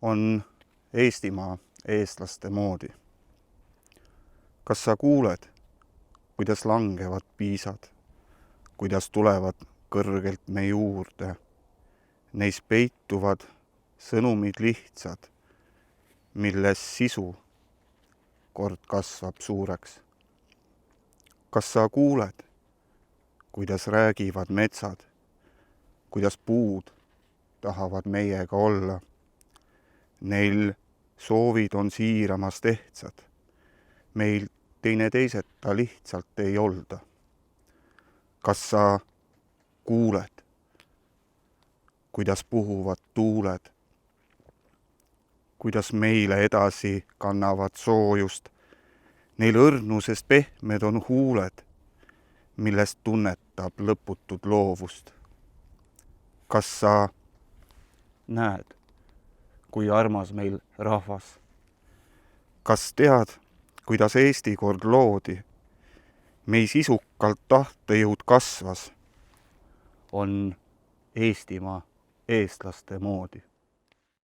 on Eestimaa eestlaste moodi. Kas sa kuuled, kuidas langevad piisad, kuidas tulevad kõrgelt me juurde? Neis peituvad sõnumid lihtsad, milles sisu kord kasvab suureks. Kas sa kuuled, kuidas räägivad metsad, kuidas puud tahavad meiega olla? Neil soovid on siiramas tehtsad, meil teineteiseta lihtsalt ei olda. Kas sa kuuled, kuidas puhuvad tuuled, kuidas meile edasi kannavad soojust? Neil õrnusest pehmed on huuled, millest tunnetab lõputut loovust. Kas sa näed, kui armas meil rahvas? Kas tead, kuidas Eesti kord loodi? Meis isukalt tahtejõud kasvas. On Eestimaa eestlaste moodi.